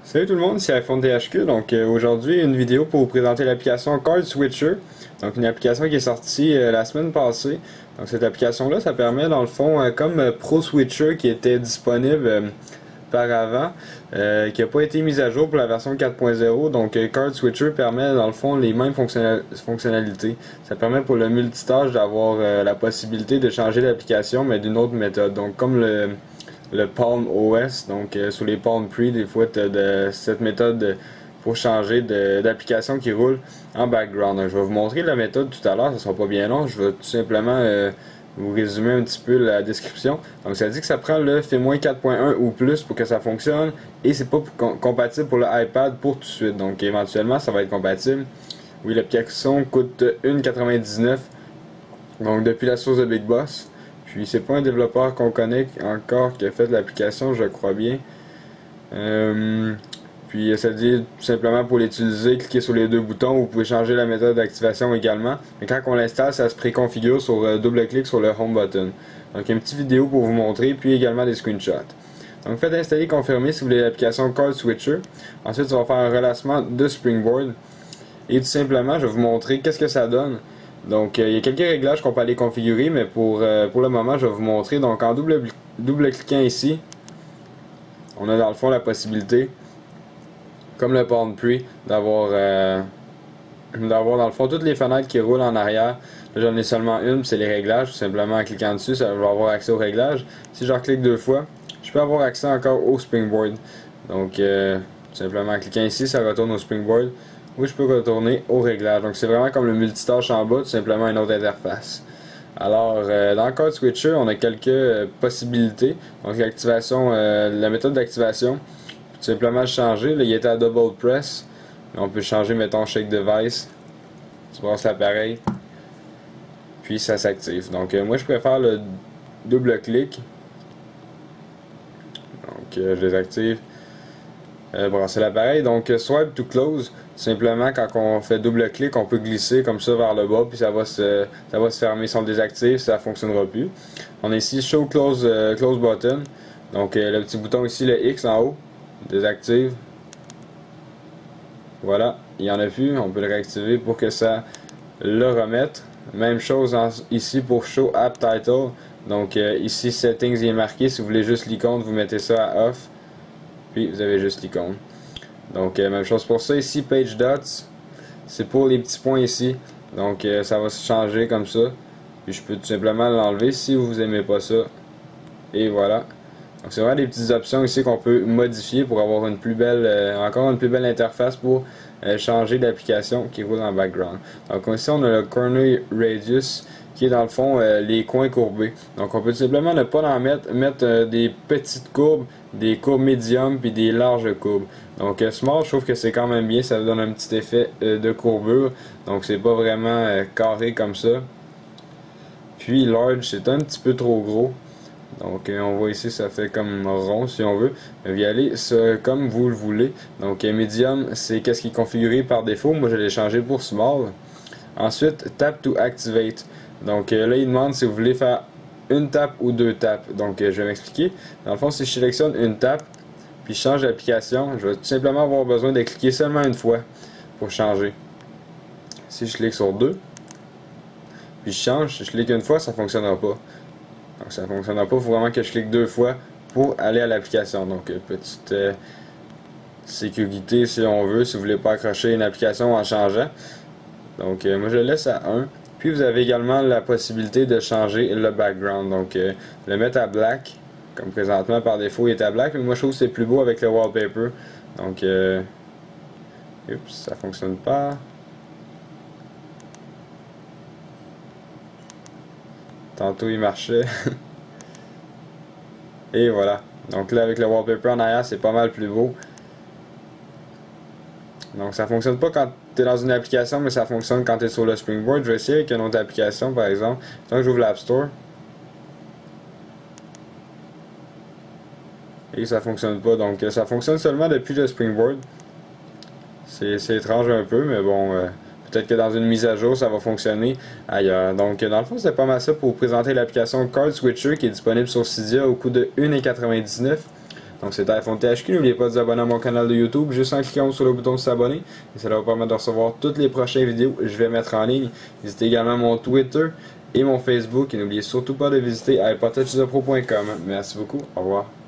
Salut tout le monde, c'est iPhone THQ. Donc aujourd'hui, une vidéo pour vous présenter l'application Card Switcher. Donc une application qui est sortie la semaine passée. Donc cette application-là, ça permet dans le fond, comme Pro Switcher qui était disponible par avant, qui n'a pas été mise à jour pour la version 4.0. Donc Card Switcher permet dans le fond les mêmes fonctionnalités. Ça permet pour le multitâche d'avoir la possibilité de changer l'application mais d'une autre méthode. Donc comme le Palm OS, donc sous les Palm Pre, des fois tu as cette méthode pour changer d'application qui roule en background. Donc, je vais vous montrer la méthode tout à l'heure, ça sera pas bien long, je vais tout simplement vous résumer un petit peu la description. Donc ça dit que ça prend le FIMWay 4.1 ou plus pour que ça fonctionne et c'est pas compatible pour le iPad pour tout de suite. Donc éventuellement ça va être compatible. Oui, l'application coûte 1,99$ donc depuis la source de Big Boss. Puis c'est pas un développeur qu'on connaît encore qui a fait l'application, je crois bien. Puis ça dit tout simplement pour l'utiliser, cliquez sur les deux boutons, vous pouvez changer la méthode d'activation également. Mais quand on l'installe, ça se préconfigure sur double-clic sur le Home button. Donc une petite vidéo pour vous montrer, puis également des screenshots. Donc faites installer, confirmer si vous voulez l'application Card Switcher. Ensuite, on va faire un relâchement de Springboard. Et tout simplement, je vais vous montrer qu'est-ce que ça donne. Donc il y a quelques réglages qu'on peut aller configurer, mais pour le moment je vais vous montrer. Donc en double-cliquant ici, on a dans le fond la possibilité, comme le Palm Pre, d'avoir dans le fond toutes les fenêtres qui roulent en arrière. Là j'en ai seulement une, c'est les réglages. Tout simplement en cliquant dessus, ça va avoir accès aux réglages. Si je reclique deux fois, je peux avoir accès encore au Springboard. Donc tout simplement en cliquant ici, ça retourne au Springboard. Oui, je peux retourner au réglage. Donc c'est vraiment comme le multitâche en bas, tout simplement une autre interface. Alors, dans Card Switcher, on a quelques possibilités. Donc l'activation, la méthode d'activation, tout simplement changer. Là, il était à double press. Mais on peut changer, mettons, shake device. Tu brasses l'appareil. Puis ça s'active. Donc moi je préfère le double clic. Donc je désactive. Brasser l'appareil. Donc swipe to close, simplement quand on fait double clic, on peut glisser comme ça vers le bas, puis ça va se fermer. Si on le désactive, ça ne fonctionnera plus. On a ici show close, close button. Donc le petit bouton ici, le X en haut, désactive. Voilà, il n'y en a plus. On peut le réactiver pour que ça le remette. Même chose ici pour show app title. Donc ici settings il est marqué. Si vous voulez juste l'icône, vous mettez ça à off. Puis vous avez juste l'icône. Donc même chose pour ça ici, page dots, c'est pour les petits points ici. Donc ça va se changer comme ça. Puis je peux tout simplement l'enlever si vous aimez pas ça. Et voilà. Donc c'est vraiment des petites options ici qu'on peut modifier pour avoir une plus belle, encore une plus belle interface pour changer d'application qui roule en background. Donc ici on a le corner radius qui est dans le fond les coins courbés. Donc on peut simplement ne pas en mettre des petites courbes, des courbes médium puis des larges courbes. Donc small, je trouve que c'est quand même bien, ça donne un petit effet de courbure. Donc c'est pas vraiment carré comme ça. Puis large, c'est un petit peu trop gros. Donc on voit ici ça fait comme rond si on veut. Vous y allez comme vous le voulez. Donc medium, c'est qu'est-ce qui est configuré par défaut. Moi je l'ai changé pour small. Ensuite tap to activate. Donc là il demande si vous voulez faire une tape ou deux tapes. Donc je vais m'expliquer. Dans le fond, si je sélectionne une tape puis je change d'application, je vais tout simplement avoir besoin de cliquer seulement une fois pour changer. Si je clique sur deux puis je change, si je clique une fois, ça ne fonctionnera pas. Donc ça ne fonctionnera pas, il faut vraiment que je clique deux fois pour aller à l'application. Donc petite sécurité si on veut, si vous ne voulez pas accrocher une application en changeant. Donc moi je le laisse à 1. Puis vous avez également la possibilité de changer le background. Donc le mettre à black, comme présentement par défaut il est à black, mais moi je trouve que c'est plus beau avec le wallpaper. Donc oups, ça fonctionne pas. Tantôt il marchait. Et voilà. Donc là avec le wallpaper en arrière c'est pas mal plus beau. Donc ça fonctionne pas quand tu es dans une application, mais ça fonctionne quand tu es sur le Springboard. Je vais essayer avec une autre application par exemple. Tant que j'ouvre l'App Store. Et ça fonctionne pas. Donc ça fonctionne seulement depuis le Springboard. C'est étrange un peu, mais bon, peut-être que dans une mise à jour ça va fonctionner ailleurs. Donc dans le fond c'est pas mal ça pour vous présenter l'application Card Switcher qui est disponible sur Cydia au coût de 1,99$. Donc c'était iPhone THQ. N'oubliez pas de vous abonner à mon canal de YouTube juste en cliquant sur le bouton s'abonner. Et ça va vous permettre de recevoir toutes les prochaines vidéos que je vais mettre en ligne. Visitez également mon Twitter et mon Facebook. Et n'oubliez surtout pas de visiter iPodTouchThePro.com. Merci beaucoup. Au revoir.